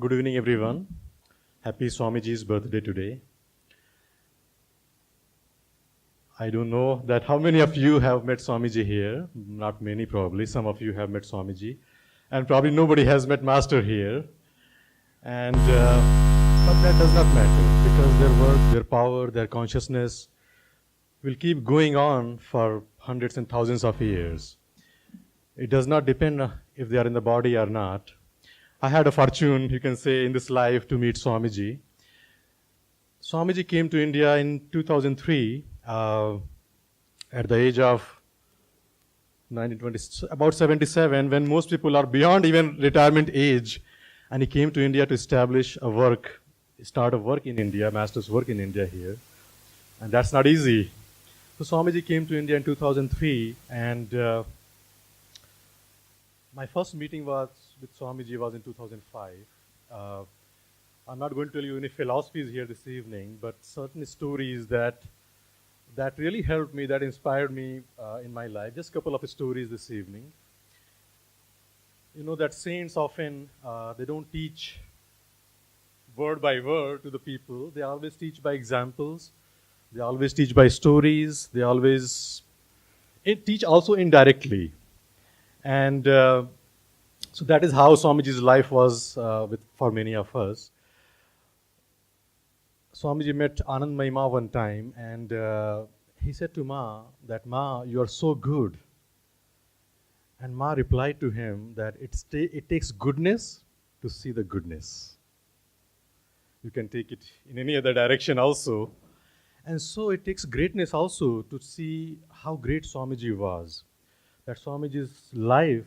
Good evening, everyone. Happy Swamiji's birthday today. I don't know that how many of you have met Swamiji here. Not many, probably. Some of you have met Swamiji. And probably nobody has met Master here. And but that does not matter because their work, their power, their consciousness will keep going on for hundreds and thousands of years. It does not depend if they are in the body or not. I had a fortune, you can say, in this life to meet Swamiji. Swamiji came to India in 2003 at the age of 1920, about 77, when most people are beyond even retirement age. And he came to India to establish a work, start a work in India, master's work in India here. And that's not easy. So Swamiji came to India in 2003, and my first meeting was with Swamiji was in 2005. I'm not going to tell you any philosophies here this evening, but certain stories that really helped me, that inspired me in my life. Just a couple of stories this evening. You know that saints often, they don't teach word by word to the people. They always teach by examples. They always teach by stories. They always teach also indirectly. And so that is how Swamiji's life was for many of us. Swamiji met Ananda Ma one time, and he said to Ma that, "Ma, you are so good." And Ma replied to him that it takes goodness to see the goodness. You can take it in any other direction also. And so it takes greatness also to see how great Swamiji was. That Swamiji's life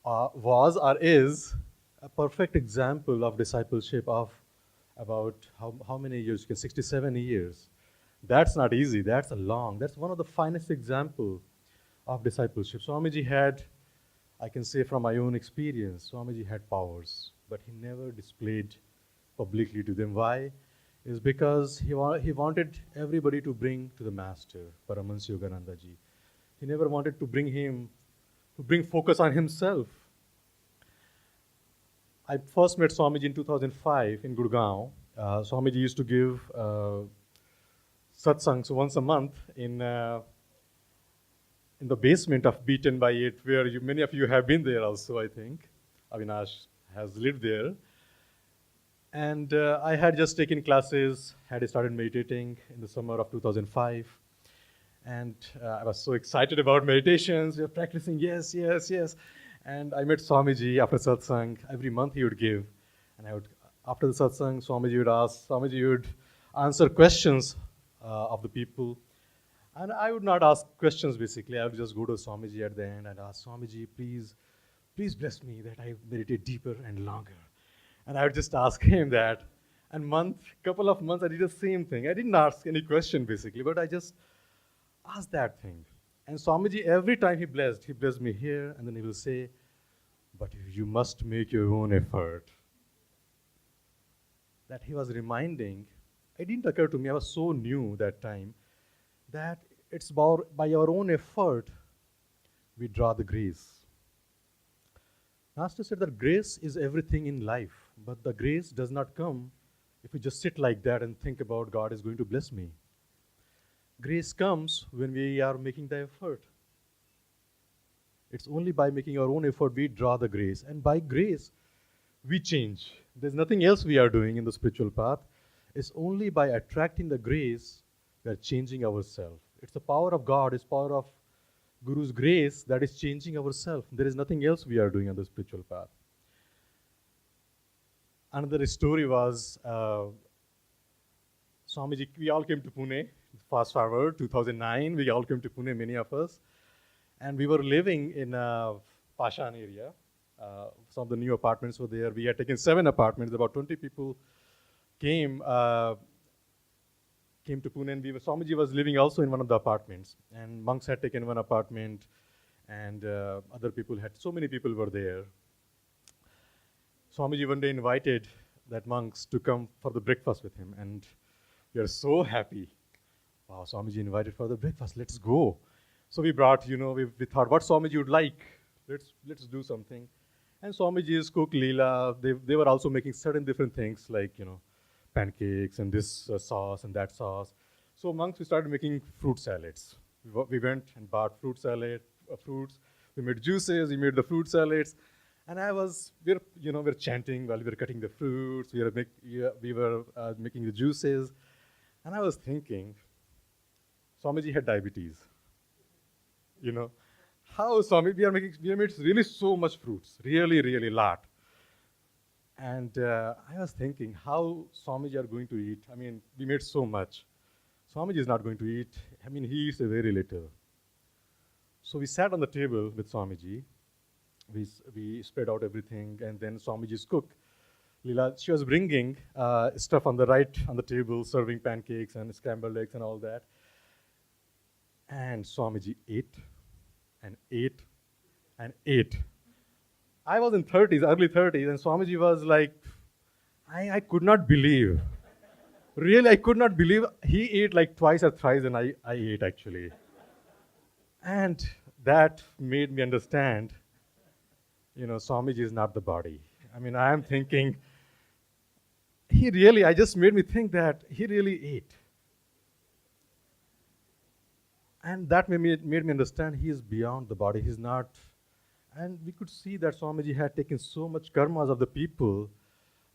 was or is a perfect example of discipleship of about how many years? 67 years. That's not easy. That's one of the finest example of discipleship. Swamiji had, I can say from my own experience, Swamiji had powers, but he never displayed publicly to them. Why? Is because he wanted everybody to bring to the Master, Paramahansa Yogananda ji. He never wanted to bring focus on himself. I first met Swamiji in 2005 in Gurgaon. Swamiji used to give satsangs once a month in the basement of B10/8, where many of you have been there also, I think. Avinash has lived there. And I had just taken classes, had started meditating in the summer of 2005. And I was so excited about meditations. We were practicing, yes. And I met Swamiji after satsang. Every month he would give. And after the satsang, Swamiji would answer questions of the people. And I would not ask questions basically. I would just go to Swamiji at the end and ask, "Swamiji, please bless me that I meditate deeper and longer." And I would just ask him that. And couple of months, I did the same thing. I didn't ask any question basically, but I just asked that thing. And Swamiji, every time he blessed me here, and then he will say, "But you must make your own effort." That he was reminding, it didn't occur to me, I was so new that time, that it's by our own effort we draw the grace. Master said that grace is everything in life, but the grace does not come if we just sit like that and think about God is going to bless me. Grace comes when we are making the effort. It's only by making our own effort we draw the grace. And by grace, we change. There's nothing else we are doing in the spiritual path. It's only by attracting the grace we are changing ourselves. It's the power of God, it's power of Guru's grace that is changing ourselves. There is nothing else we are doing on the spiritual path. Another story was Swamiji, we all came to Pune. Fast forward, 2009, we all came to Pune, many of us. And we were living in a Pashan area. Some of the new apartments were there. We had taken 7 apartments. About 20 people came to Pune. And Swamiji was living also in one of the apartments. And monks had taken one apartment. And other people so many people were there. Swamiji one day invited that monks to come for the breakfast with him. And we are so happy. Wow, Swamiji invited for the breakfast. Let's go. So we brought, we thought what Swamiji would like. Let's do something. And Swamiji's cook Leela, they were also making certain different things like, pancakes and this sauce and that sauce. So monks, we started making fruit salads. We went and bought fruits. We made juices, we made the fruit salads. And we're chanting while we were cutting the fruits, we were making the juices. And I was thinking, Swamiji had diabetes. You know, how Swami, we have made really so much fruits, really, really lot. And I was thinking how Swamiji are going to eat. I mean, we made so much. Swamiji is not going to eat. I mean, he eats a very little. So we sat on the table with Swamiji. We spread out everything, and then Swamiji's cook, Leela, she was bringing stuff on the table, serving pancakes and scrambled eggs and all that. And Swamiji ate and ate and ate. I was in 30s, early 30s, and Swamiji was like, I could not believe. Really, I could not believe he ate like twice or thrice than I ate actually. And that made me understand, Swamiji is not the body. I mean, I am thinking, I just made me think that he really ate. And that made me understand he is beyond the body. He's not. And we could see that Swamiji had taken so much karmas of the people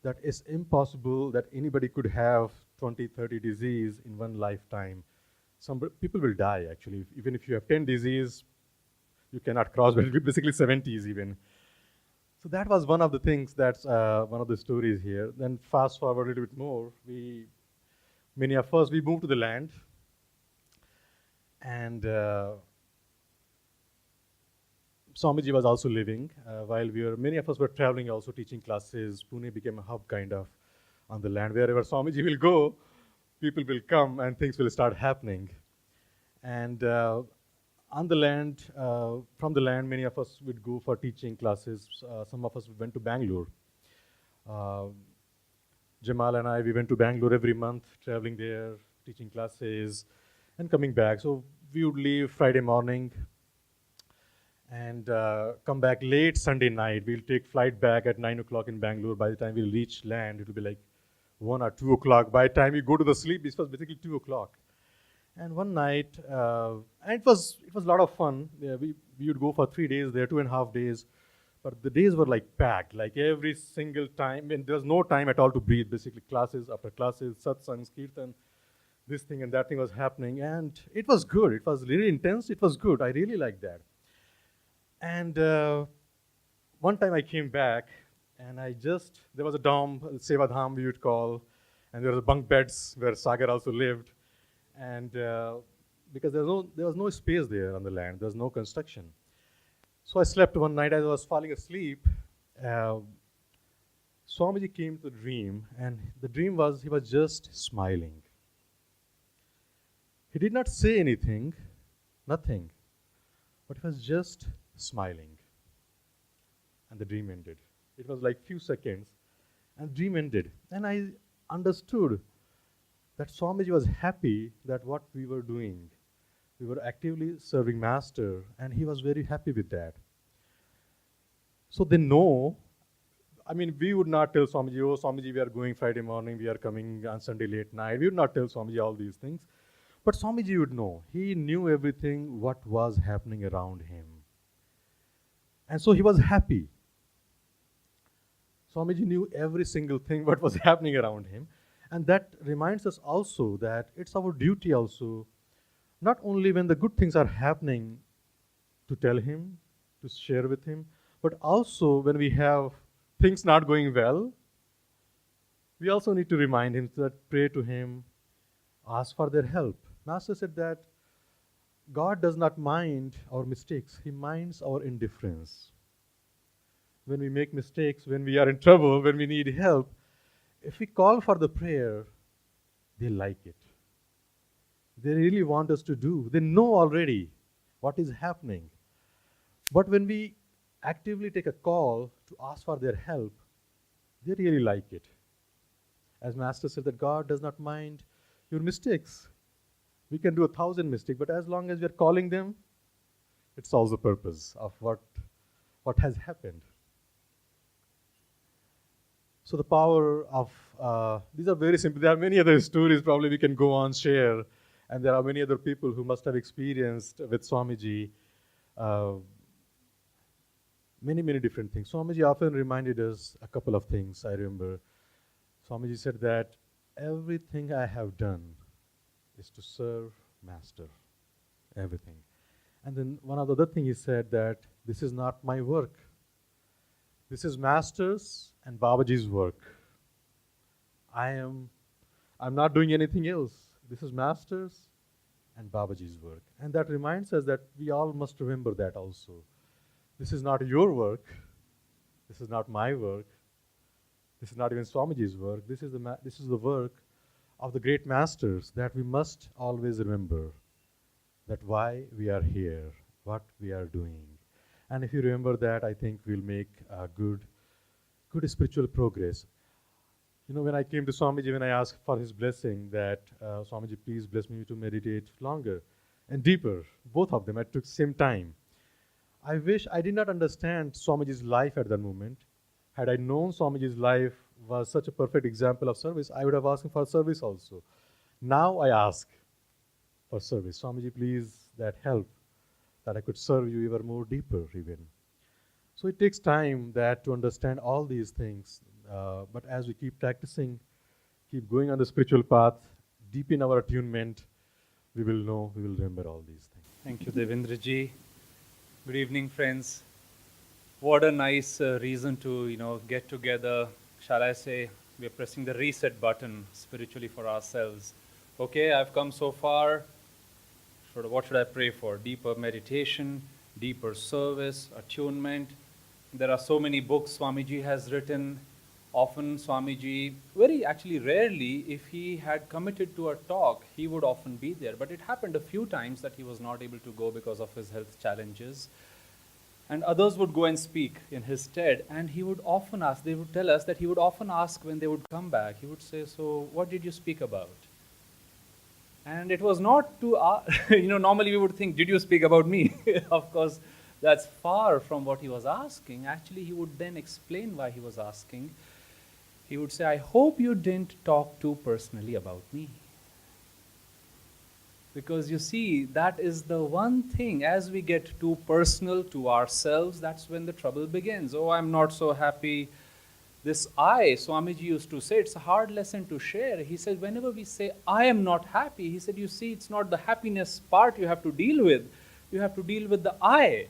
that it's impossible that anybody could have 20, 30 disease in one lifetime. Some people will die, actually. Even if you have 10 disease, you cannot cross, but basically 70s even. So that was one of the things, that's one of the stories here. Then fast forward a little bit more, many of us, we moved to the land. And Swamiji was also living while many of us were traveling, also teaching classes. Pune became a hub kind of on the land. Wherever Swamiji will go, people will come and things will start happening. And on the land, from the land, many of us would go for teaching classes. Some of us went to Bangalore. Jamal and I, we went to Bangalore every month, traveling there, teaching classes, and coming back. So we would leave Friday morning and come back late Sunday night. We'll take flight back at 9 o'clock in Bangalore. By the time we'll reach land, it will be like 1 or 2 o'clock. By the time we go to the sleep, this was basically 2 o'clock. And one night, and it was a lot of fun. We would go for 3 days there, 2.5 days. But the days were like packed, like every single time. And there was no time at all to breathe. Basically, classes after classes, satsangs, kirtan, this thing and that thing was happening. And it was good. It was really intense. It was good. I really liked that. And one time I came back, and there was a dom, Seva Dham we would call, and there were bunk beds where Sagar also lived. And because there was no space there on the land, there was no construction. So I slept one night as I was falling asleep. Swamiji came to the dream, and the dream was he was just smiling. He did not say anything, nothing, but he was just smiling. And the dream ended. It was like few seconds, and the dream ended. And I understood that Swamiji was happy that what we were doing. We were actively serving Master, and he was very happy with that. So they know, I mean, we would not tell Swamiji, oh, Swamiji, we are going Friday morning, we are coming on Sunday late night. We would not tell Swamiji all these things. But Swamiji would know. He knew everything, what was happening around him. And so he was happy. Swamiji knew every single thing what was happening around him. And that reminds us also that it's our duty also, not only when the good things are happening, to tell him, to share with him, but also when we have things not going well, we also need to remind him, that pray to him, ask for their help. Master said that God does not mind our mistakes, he minds our indifference. When we make mistakes, when we are in trouble, when we need help, if we call for the prayer, they like it. They really want us to do. They know already what is happening. But when we actively take a call to ask for their help, they really like it. As Master said that God does not mind your mistakes. We can do 1,000 mistakes, but as long as we are calling them, it solves the purpose of what has happened. So the power of, these are very simple. There are many other stories probably we can go on, share. And there are many other people who must have experienced with Swamiji uh, many, many different things. Swamiji often reminded us a couple of things, I remember. Swamiji said that everything I have done is to serve Master, everything. And then one of the other things he said that this is not my work. This is Master's and Babaji's work. I'm not doing anything else. This is Master's and Babaji's work. And that reminds us that we all must remember that also. This is not your work. This is not my work. This is not even Swamiji's work. This is the work of the great masters that we must always remember, that why we are here, what we are doing. And if you remember that, I think we'll make a good spiritual progress. You know, when I came to Swamiji, when I asked for his blessing that, Swamiji, please bless me to meditate longer and deeper, both of them, I took same time. I wish I did not understand Swamiji's life at that moment. Had I known Swamiji's life was such a perfect example of service, I would have asked him for service also. Now I ask for service. Swamiji, please, that help, that I could serve you even more deeper even. So it takes time that to understand all these things. But as we keep practicing, keep going on the spiritual path, deep in our attunement, we will know, we will remember all these things. Thank you, Devendra ji. Good evening, friends. What a nice reason to, get together. Shall I say, we are pressing the reset button spiritually for ourselves. Okay, I've come so far. What should I pray for? Deeper meditation, deeper service, attunement. There are so many books Swamiji has written. Often Swamiji, actually rarely, if he had committed to a talk, he would often be there. But it happened a few times that he was not able to go because of his health challenges. And others would go and speak in his stead. And he would often ask, they would tell us that he would often ask when they would come back, he would say, so what did you speak about? And it was not to, normally we would think, did you speak about me? Of course, that's far from what he was asking. Actually, he would then explain why he was asking. He would say, I hope you didn't talk too personally about me. Because you see, that is the one thing, as we get too personal to ourselves, that's when the trouble begins. Oh, I'm not so happy. This I, Swamiji used to say, it's a hard lesson to share. He said, whenever we say, I am not happy, he said, you see, it's not the happiness part you have to deal with. You have to deal with the I.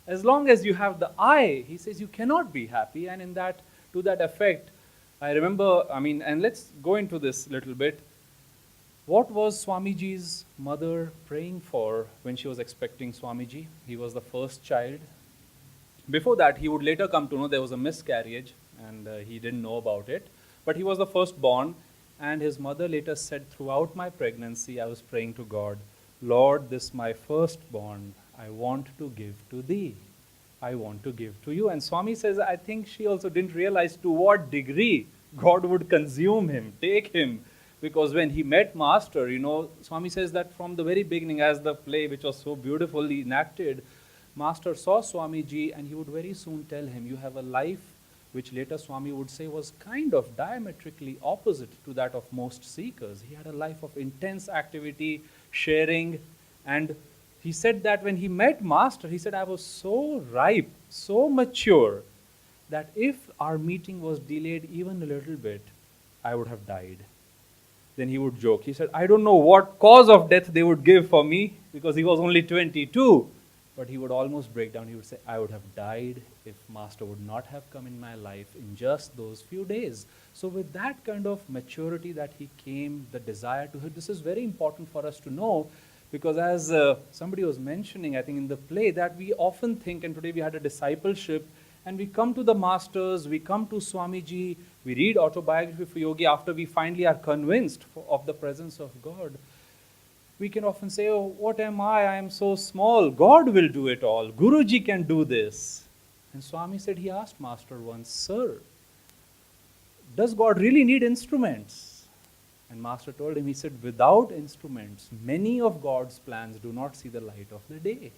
As long as you have the I, he says, you cannot be happy. And to that effect, I remember, and let's go into this a little bit. What was Swamiji's mother praying for when she was expecting Swamiji? He was the first child. Before that, he would later come to know there was a miscarriage, and he didn't know about it. But he was the firstborn, and his mother later said, throughout my pregnancy, I was praying to God, Lord, this my firstborn, I want to give to thee. I want to give to you. And Swami says, I think she also didn't realize to what degree God would consume him, take him. Because when he met Master, Swami says that from the very beginning, as the play, which was so beautifully enacted, Master saw Swamiji and he would very soon tell him, you have a life which later Swami would say was kind of diametrically opposite to that of most seekers. He had a life of intense activity, sharing, and he said that when he met Master, he said, I was so ripe, so mature, that if our meeting was delayed even a little bit, I would have died. Then he would joke. He said, I don't know what cause of death they would give for me, because he was only 22. But he would almost break down. He would say, I would have died if Master would not have come in my life in just those few days. So with that kind of maturity that he came, the desire to, this is very important for us to know, because as somebody was mentioning, I think in the play, that we often think, and today we had a discipleship, and we come to the Masters, we come to Swamiji, we read Autobiography for Yogi after we finally are convinced of the presence of God. We can often say, oh, what am I? I am so small. God will do it all. Guruji can do this. And Swami said, he asked Master once, sir, does God really need instruments? And Master told him, he said, without instruments, many of God's plans do not see the light of the day.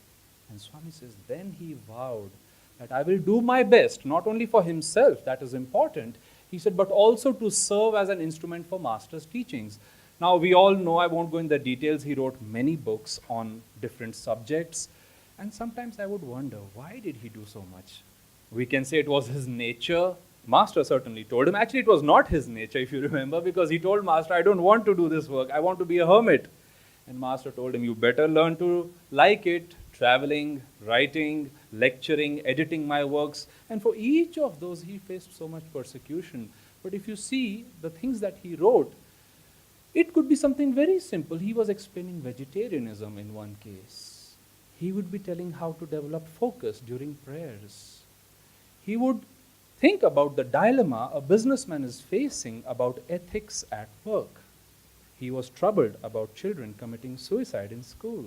And Swami says, then he vowed that I will do my best, not only for himself, that is important. He said, but also to serve as an instrument for Master's teachings. Now, we all know, I won't go in the details, he wrote many books on different subjects. And sometimes I would wonder, why did he do so much? We can say it was his nature. Master certainly told him. Actually, it was not his nature, if you remember, because he told Master, I don't want to do this work. I want to be a hermit. And Master told him, you better learn to like it, traveling, writing, lecturing, editing my works. And for each of those, he faced so much persecution. But if you see the things that he wrote, it could be something very simple. He was explaining vegetarianism in one case. He would be telling how to develop focus during prayers. He would think about the dilemma a businessman is facing about ethics at work. He was troubled about children committing suicide in school.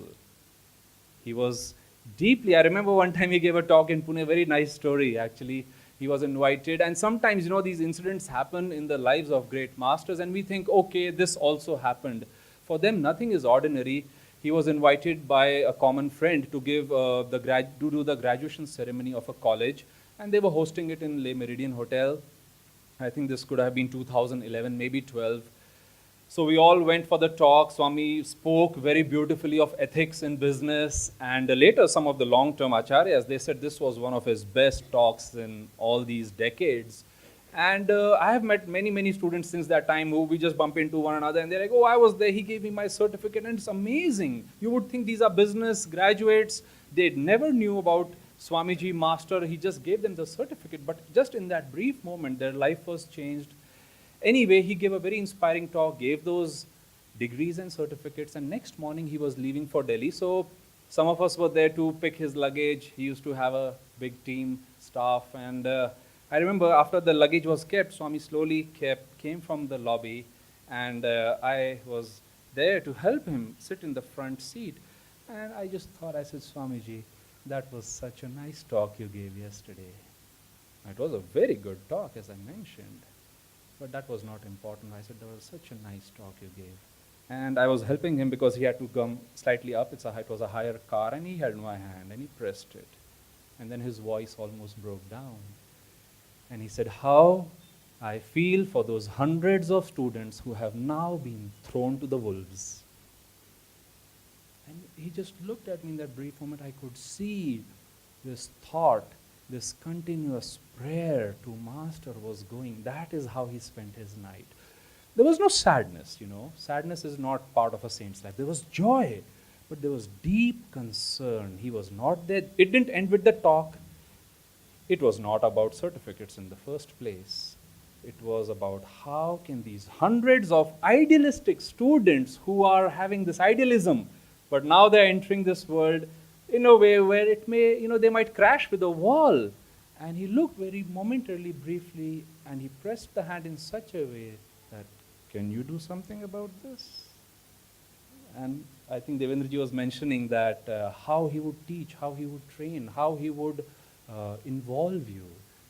He was deeply, I remember one time he gave a talk in Pune, very nice story actually. He was invited, and sometimes, these incidents happen in the lives of great masters, and we think, okay, this also happened. For them, nothing is ordinary. He was invited by a common friend to give do the graduation ceremony of a college, and they were hosting it in Le Méridien Hotel. I think this could have been 2011, maybe 12. So we all went for the talk. Swami spoke very beautifully of ethics in business. And later, some of the long-term acharyas, they said this was one of his best talks in all these decades. And I have met many, many students since that time who we just bump into one another. And they're like, oh, I was there. He gave me my certificate. And it's amazing. You would think these are business graduates. They never knew about Swamiji Master. He just gave them the certificate. But just in that brief moment, their life was changed. Anyway, he gave a very inspiring talk, gave those degrees and certificates, and next morning he was leaving for Delhi. So some of us were there to pick his luggage. He used to have a big team, staff, and I remember after the luggage was kept, Swami slowly came from the lobby, and I was there to help him sit in the front seat. And I just thought, I said, Swamiji, that was such a nice talk you gave yesterday. It was a very good talk, as I mentioned. But that was not important. I said, that was such a nice talk you gave. And I was helping him because he had to come slightly up. It was a higher car, and he held my hand, and he pressed it. And then his voice almost broke down. And he said, how I feel for those hundreds of students who have now been thrown to the wolves. And he just looked at me in that brief moment. I could see this thought, this continuous prayer to Master was going. That is how he spent his night. There was no sadness, Sadness is not part of a saint's life. There was joy, but there was deep concern. He was not there. It didn't end with the talk. It was not about certificates in the first place. It was about how can these hundreds of idealistic students who are having this idealism, but now they're entering this world in a way where it may, they might crash with a wall. And he looked very momentarily, briefly, and he pressed the hand in such a way that, can you do something about this? And I think Devendra was mentioning that how he would teach, how he would train, how he would involve you.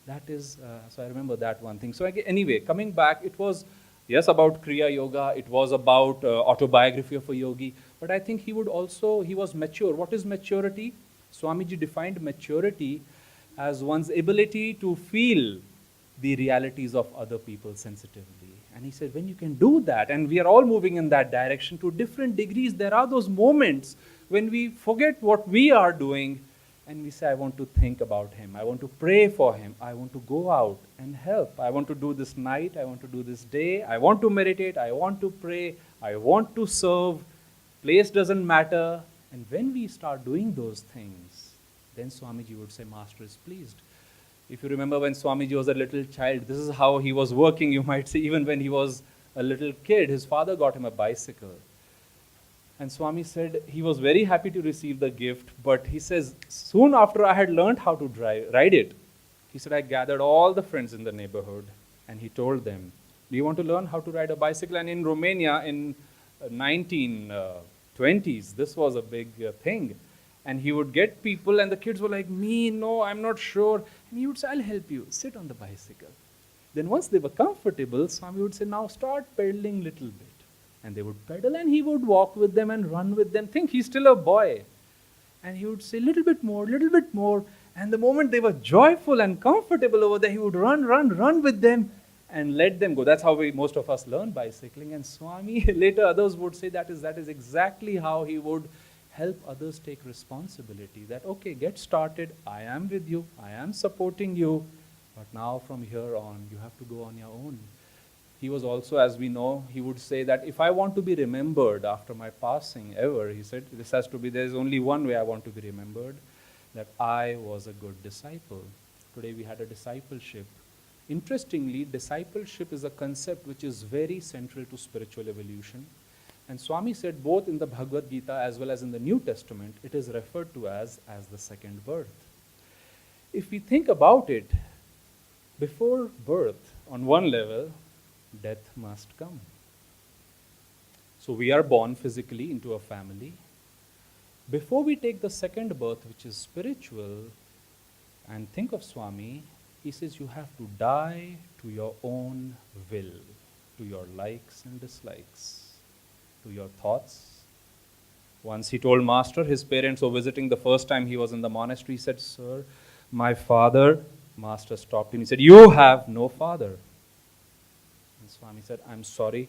That is, so I remember that one thing. So anyway, coming back, it was, yes, about Kriya Yoga. It was about autobiography of a yogi. But I think he was mature. What is maturity? Swamiji defined maturity as one's ability to feel the realities of other people sensitively. And he said, when you can do that, and we are all moving in that direction to different degrees, there are those moments when we forget what we are doing and we say, I want to think about him. I want to pray for him. I want to go out and help. I want to do this night. I want to do this day. I want to meditate. I want to pray. I want to serve. Place doesn't matter. And when we start doing those things, then Swamiji would say, Master is pleased. If you remember when Swamiji was a little child, this is how he was working, you might say. Even when he was a little kid, his father got him a bicycle. And Swami said he was very happy to receive the gift, but he says, soon after I had learned how to ride it, he said, I gathered all the friends in the neighborhood, and he told them, do you want to learn how to ride a bicycle? And in Romania, in 1920s, this was a big thing. And he would get people, and the kids were like, me, no, I'm not sure. And he would say, I'll help you, sit on the bicycle. Then once they were comfortable, Swami would say, now start pedaling little bit. And they would pedal, and he would walk with them and run with them. Think he's still a boy. And he would say, little bit more, little bit more. And the moment they were joyful and comfortable over there, he would run with them. and let them go. That's how most of us learn bicycling. And Swami, later others would say that is exactly how he would help others take responsibility. That, okay, get started, I am with you, I am supporting you, but now from here on, you have to go on your own. He was also, as we know, he would say that if I want to be remembered after my passing ever, he said, this has to be, there's only one way I want to be remembered, that I was a good disciple. Today we had a discipleship. Interestingly, discipleship is a concept which is very central to spiritual evolution. And Swami said both in the Bhagavad Gita as well as in the New Testament, it is referred to as the second birth. If we think about it, before birth, on one level, death must come. So we are born physically into a family. Before we take the second birth, which is spiritual, and think of Swami, he says you have to die to your own will, to your likes and dislikes, to your thoughts. Once he told Master, his parents were visiting the first time he was in the monastery, he said, "Sir, my father," Master stopped him, he said, "You have no father." And Swami said, "I'm sorry,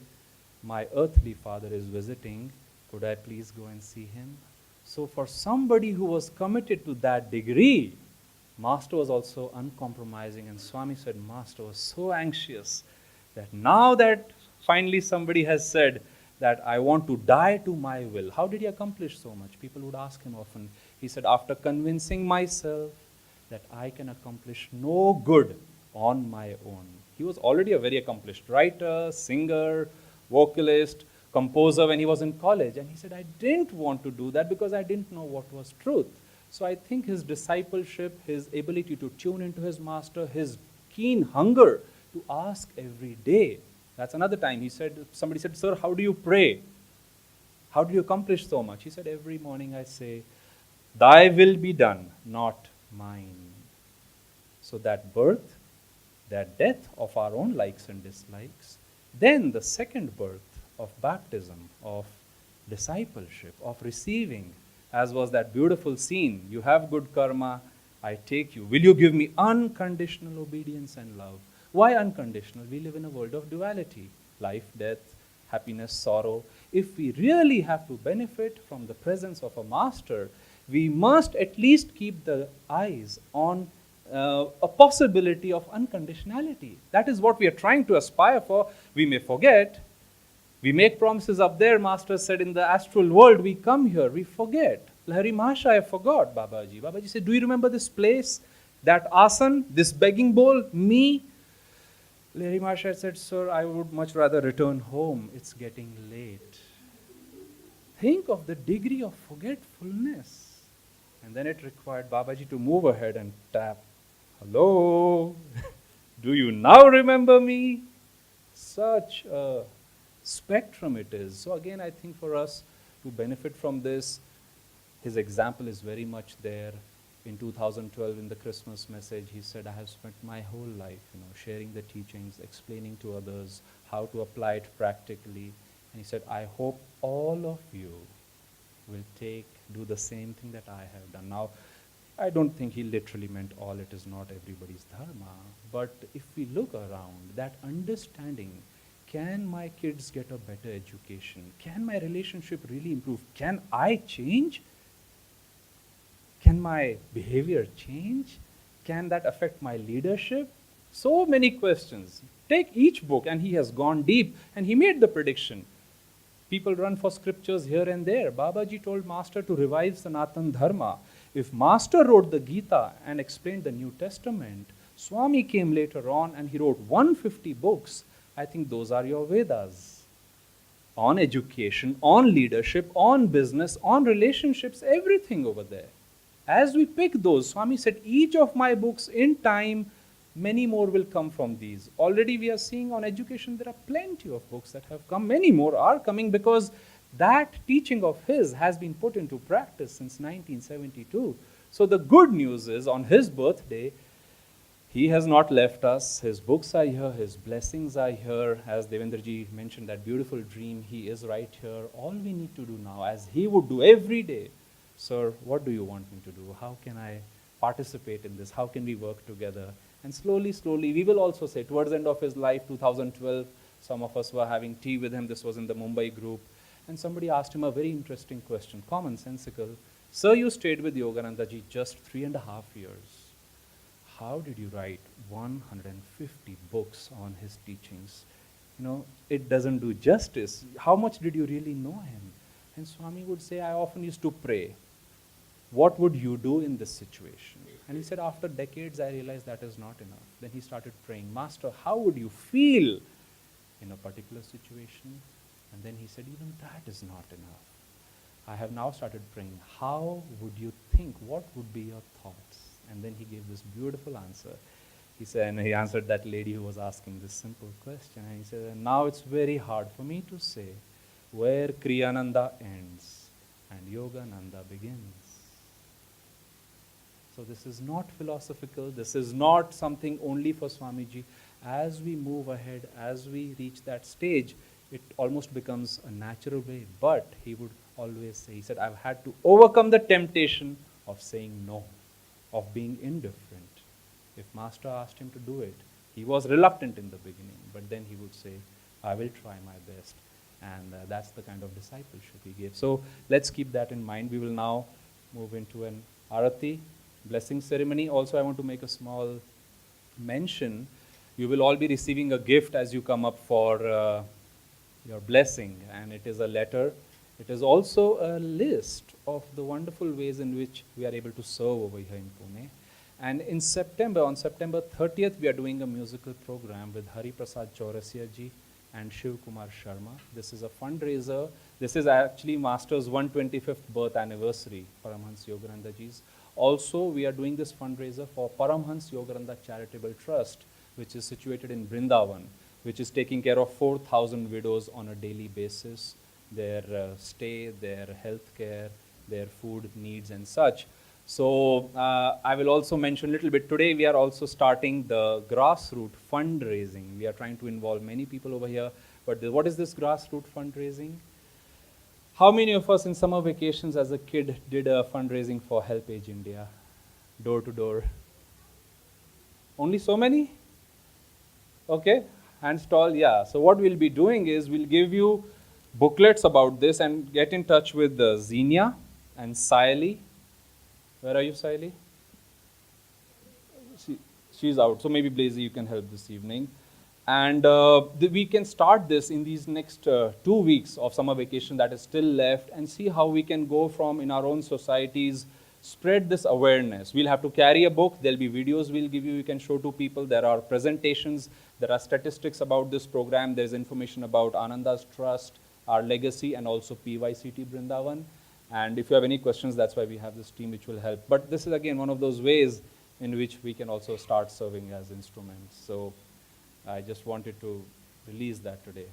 my earthly father is visiting. Could I please go and see him?" So for somebody who was committed to that degree, Master was also uncompromising. And Swami said, Master was so anxious that now that finally somebody has said that I want to die to my will, how did he accomplish so much? People would ask him often. He said, after convincing myself that I can accomplish no good on my own. He was already a very accomplished writer, singer, vocalist, composer when he was in college. And he said, I didn't want to do that because I didn't know what was truth. So I think his discipleship, his ability to tune into his master, his keen hunger to ask every day. That's another time he said, somebody said, "Sir, how do you pray? How do you accomplish so much?" He said, "Every morning I say, thy will be done, not mine." So that birth, that death of our own likes and dislikes, then the second birth of baptism, of discipleship, of receiving, as was that beautiful scene, you have good karma, I take you. Will you give me unconditional obedience and love? Why unconditional? We live in a world of duality, life, death, happiness, sorrow. If we really have to benefit from the presence of a master, we must at least keep the eyes on a possibility of unconditionality. That is what we are trying to aspire for. We may forget. We make promises up there. Master said in the astral world, we come here, we forget. Lahari Mahasaya, I forgot, Babaji. Babaji said, do you remember this place, that asan, this begging bowl, me? Lahari Mahasaya said, sir, I would much rather return home. It's getting late. Think of the degree of forgetfulness. And then it required Babaji to move ahead and tap. Hello? Do you now remember me? Such a spectrum it is. So again, I think for us to benefit from this, his example is very much there. In 2012, in the Christmas message, he said, I have spent my whole life, sharing the teachings, explaining to others how to apply it practically. And he said, I hope all of you will do the same thing that I have done. Now, I don't think he literally meant all. It is not everybody's dharma. But if we look around, that understanding, can my kids get a better education? Can my relationship really improve? Can I change? Can my behavior change? Can that affect my leadership? So many questions. Take each book, and he has gone deep, and he made the prediction. People run for scriptures here and there. Babaji told Master to revive Sanatan Dharma. If Master wrote the Gita and explained the New Testament, Swami came later on and he wrote 150 books. I think those are your Vedas. On education, on leadership, on business, on relationships, everything over there. As we pick those, Swami said, each of my books in time, many more will come from these. Already we are seeing on education, there are plenty of books that have come. Many more are coming because that teaching of his has been put into practice since 1972. So the good news is, on his birthday, he has not left us. His books are here. His blessings are here. As Devendra ji mentioned, that beautiful dream, he is right here. All we need to do now, as he would do every day, sir, what do you want me to do? How can I participate in this? How can we work together? And slowly, slowly, we will also say, towards the end of his life, 2012, some of us were having tea with him. This was in the Mumbai group. And somebody asked him a very interesting question, commonsensical. Sir, you stayed with Yogananda ji just 3.5 years. How did you write 150 books on his teachings? You know, it doesn't do justice. How much did you really know him? And Swami would say, I often used to pray, what would you do in this situation? And he said, after decades, I realized that is not enough. Then he started praying, Master, how would you feel in a particular situation? And then he said, even that is not enough. I have now started praying, how would you think? What would be your thoughts? And then he gave this beautiful answer. He said, and he answered that lady who was asking this simple question. And he said, now it's very hard for me to say where Kriyananda ends and Yogananda begins. So this is not philosophical. This is not something only for Swamiji. As we move ahead, as we reach that stage, it almost becomes a natural way. But he would always say, he said, I've had to overcome the temptation of saying no, of being indifferent. If Master asked him to do it, he was reluctant in the beginning, but then he would say, I will try my best. And that's the kind of discipleship he gave. So let's keep that in mind. We will now move into an arati, blessing ceremony. Also, I want to make a small mention. You will all be receiving a gift as you come up for your blessing, and it is a letter. It is also a list of the wonderful ways in which we are able to serve over here in Pune. And in September, on September 30th, we are doing a musical program with Hari Prasad Chaurasia ji and Shiv Kumar Sharma. This is a fundraiser. This is actually Master's 125th birth anniversary, Paramhans Yogananda ji's. Also, we are doing this fundraiser for Paramhans Yogananda Charitable Trust, which is situated in Vrindavan, which is taking care of 4,000 widows on a daily basis, their stay, their health care, their food needs and such. So I will also mention a little bit. Today we are also starting the grassroots fundraising. We are trying to involve many people over here. But what is this grassroots fundraising? How many of us in summer vacations as a kid did a fundraising for Help Age India? Door to door. Only so many? Okay, hands tall, yeah. So what we'll be doing is we'll give you booklets about this and get in touch with Xenia and Saili. Where are you, Saili? She's out. So maybe Blazy, you can help this evening. And we can start this in these next 2 weeks of summer vacation that is still left and see how we can go from in our own societies, spread this awareness. We'll have to carry a book. There'll be videos we'll give you can show to people. There are presentations. There are statistics about this program. There's information about Ananda's trust, our legacy, and also PYCT Brindavan. And if you have any questions, that's why we have this team which will help. But this is again one of those ways in which we can also start serving as instruments. So I just wanted to release that today.